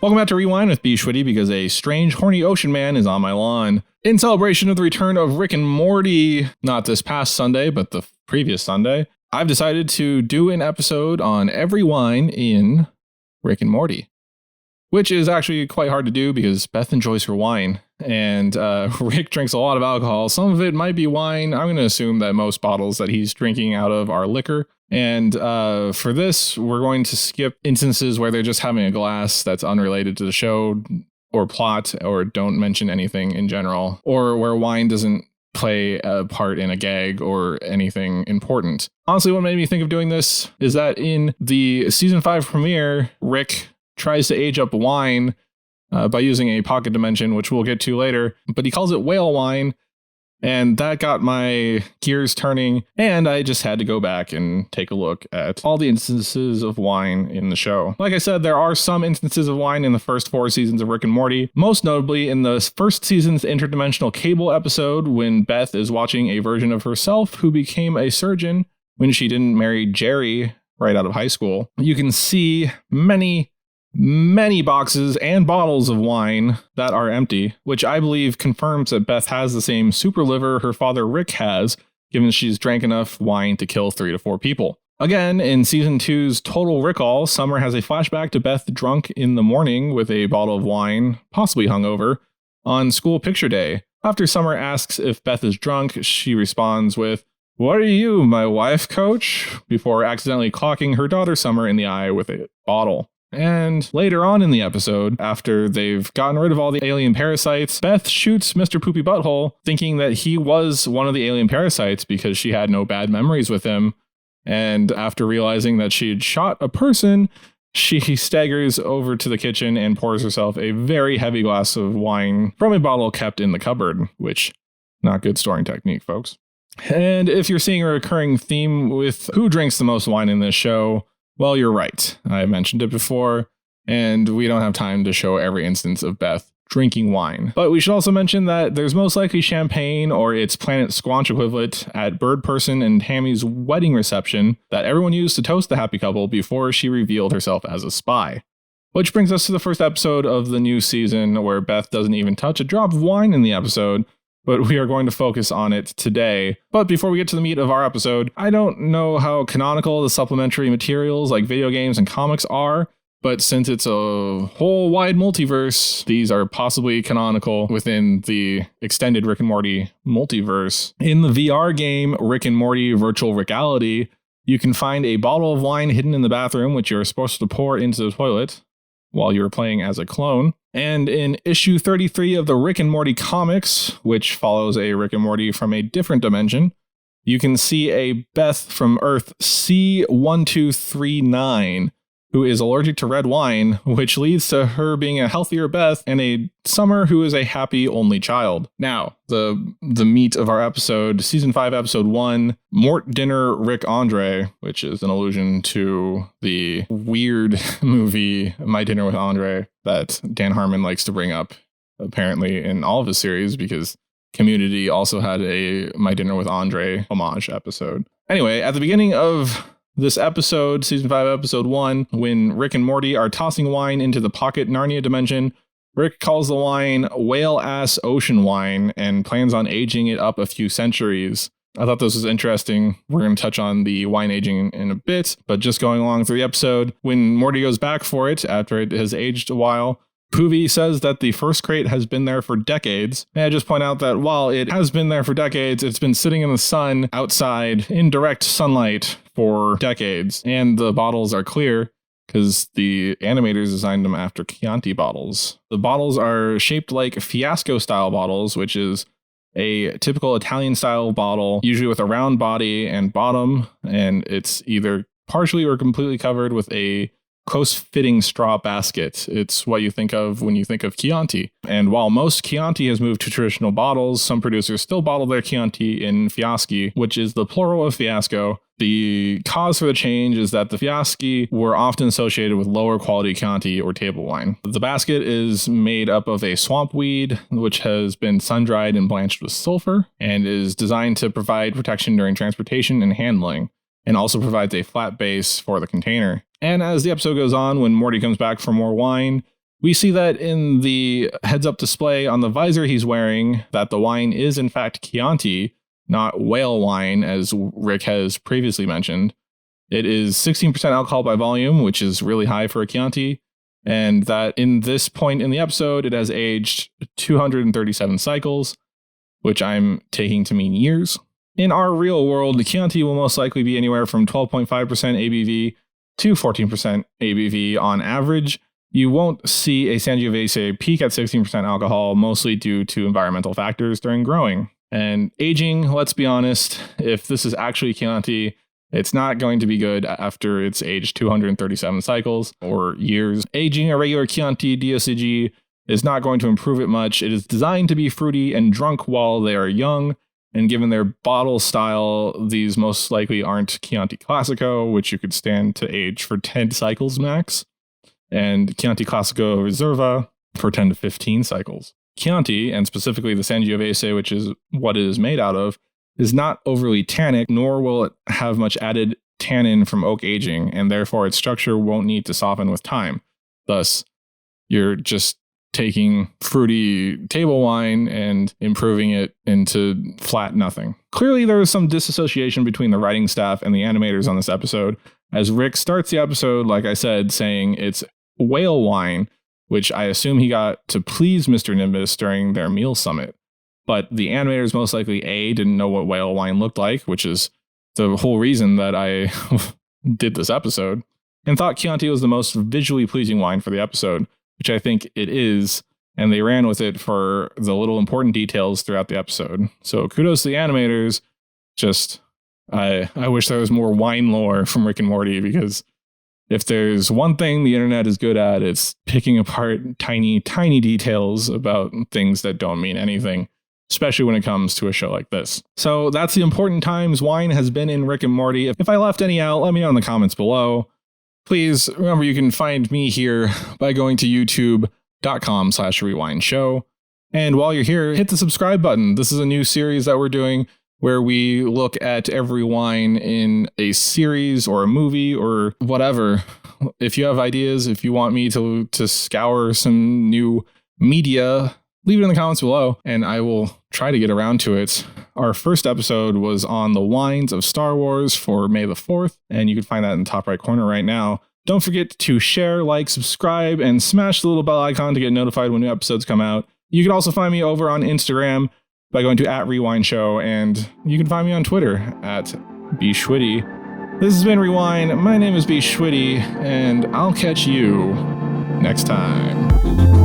Welcome back to Rewind with bschwitty, because a strange, horny ocean man is on my lawn. In celebration of the return of Rick and Morty, not this past Sunday, but the previous Sunday, I've decided to do an episode on every wine in Rick and Morty, which is actually quite hard to do because Beth enjoys her wine, and Rick drinks a lot of alcohol. Some of it might be wine. I'm going to assume that most bottles that he's drinking out of are liquor. And for this, we're going to skip instances where they're just having a glass that's unrelated to the show or plot, or don't mention anything in general, or where wine doesn't play a part in a gag or anything important. Honestly, what made me think of doing this is that in the season 5 premiere, Rick tries to age up wine by using a pocket dimension, which we'll get to later, but he calls it whale wine. And that got my gears turning, and I just had to go back and take a look at all the instances of wine in the show. Like I said, there are some instances of wine in the first 4 seasons of Rick and Morty, most notably in the first season's interdimensional cable episode when Beth is watching a version of herself who became a surgeon when she didn't marry Jerry right out of high school. You can see many boxes and bottles of wine that are empty, which I believe confirms that Beth has the same super liver her father Rick has, given she's drank enough wine to kill 3 to 4 people. Again, in season 2's Total Recall, Summer has a flashback to Beth drunk in the morning with a bottle of wine, possibly hungover, on school picture day. After Summer asks if Beth is drunk, she responds with, "What are you, my wife, coach?" before accidentally clocking her daughter Summer in the eye with a bottle. And later on in the episode, after they've gotten rid of all the alien parasites, Beth shoots Mr. Poopy Butthole, thinking that he was one of the alien parasites because she had no bad memories with him. And after realizing that she had shot a person, she staggers over to the kitchen and pours herself a very heavy glass of wine from a bottle kept in the cupboard, which, not good storing technique, folks. And if you're seeing a recurring theme with who drinks the most wine in this show, well, you're right. I mentioned it before, and we don't have time to show every instance of Beth drinking wine. But we should also mention that there's most likely champagne or its Planet Squanch equivalent at Bird Person and Tammy's wedding reception that everyone used to toast the happy couple before she revealed herself as a spy. Which brings us to the first episode of the new season, where Beth doesn't even touch a drop of wine in the episode, but we are going to focus on it today. But before we get to the meat of our episode, I don't know how canonical the supplementary materials like video games and comics are, but since it's a whole wide multiverse, these are possibly canonical within the extended Rick and Morty multiverse. In the VR game Rick and Morty Virtual Reality, you can find a bottle of wine hidden in the bathroom, which you're supposed to pour into the toilet while you're playing as a clone. And in issue 33 of the Rick and Morty comics, which follows a Rick and Morty from a different dimension, you can see a Beth from Earth C1239 who is allergic to red wine, which leads to her being a healthier Beth and a Summer who is a happy only child. Now, the meat of our episode, season 5, episode 1, Mort Dinner Rick Andre, which is an allusion to the weird movie My Dinner with Andre that Dan Harmon likes to bring up, apparently in all of his series, because Community also had a My Dinner with Andre homage episode. Anyway, at the beginning of this episode, season 5, episode 1, when Rick and Morty are tossing wine into the pocket Narnia dimension, Rick calls the wine whale-ass ocean wine and plans on aging it up a few centuries. I thought this was interesting. We're going to touch on the wine aging in a bit, but just going along through the episode, when Morty goes back for it after it has aged a while, Poovy says that the first crate has been there for decades. And I just point out that while it has been there for decades, it's been sitting in the sun outside in direct sunlight for decades. And the bottles are clear because the animators designed them after Chianti bottles. The bottles are shaped like Fiasco-style bottles, which is a typical Italian-style bottle, usually with a round body and bottom, and it's either partially or completely covered with a close-fitting straw basket. It's what you think of when you think of Chianti. And while most Chianti has moved to traditional bottles, some producers still bottle their Chianti in Fiaschi, which is the plural of Fiasco. The cause for the change is that the Fiaschi were often associated with lower quality Chianti or table wine. The basket is made up of a swamp weed, which has been sun-dried and blanched with sulfur, and is designed to provide protection during transportation and handling, and also provides a flat base for the container. And as the episode goes on, when Morty comes back for more wine, We see that in the heads-up display on the visor he's wearing, that the wine is in fact Chianti, not whale wine, as Rick has previously mentioned. It is 16% alcohol by volume, which is really high for a Chianti, and that in this point in the episode, it has aged 237 cycles, which I'm taking to mean years. In our real world, the Chianti will most likely be anywhere from 12.5% ABV to 14% ABV on average. You won't see a Sangiovese peak at 16% alcohol, mostly due to environmental factors during growing. And aging, let's be honest, if this is actually Chianti, it's not going to be good after it's aged 237 cycles or years. Aging a regular Chianti DOCG is not going to improve it much. It is designed to be fruity and drunk while they are young, and given their bottle style, these most likely aren't Chianti Classico, which you could stand to age for 10 cycles max, and Chianti Classico Reserva for 10 to 15 cycles. Chianti, and specifically the Sangiovese, which is what it is made out of, is not overly tannic, nor will it have much added tannin from oak aging, and therefore its structure won't need to soften with time. Thus, you're just taking fruity table wine and improving it into flat nothing. Clearly, there is some disassociation between the writing staff and the animators on this episode, as Rick starts the episode, like I said, saying it's whale wine, which I assume he got to please Mr. Nimbus during their meal summit. But the animators most likely didn't know what whale wine looked like, which is the whole reason that I did this episode, and thought Chianti was the most visually pleasing wine for the episode, which I think it is, and they ran with it for the little important details throughout the episode. So kudos to the animators. Just, I wish there was more wine lore from Rick and Morty, because if there's one thing the internet is good at, it's picking apart tiny, tiny details about things that don't mean anything, especially when it comes to a show like this. So that's the important times wine has been in Rick and Morty. If I left any out, let me know in the comments below. Please remember you can find me here by going to youtube.com/rewindshow. And while you're here, hit the subscribe button. This is a new series that we're doing where we look at every wine in a series or a movie or whatever. If you have ideas, if you want me to scour some new media, leave it in the comments below and I will try to get around to it. Our first episode was on the wines of Star Wars for May the 4th, and you can find that in the top right corner right now. Don't forget to share, like, subscribe, and smash the little bell icon to get notified when new episodes come out. You can also find me over on Instagram by going to @RewindShow, and you can find me on Twitter @bschwitty. This has been Rewind. My name is bschwitty, and I'll catch you next time.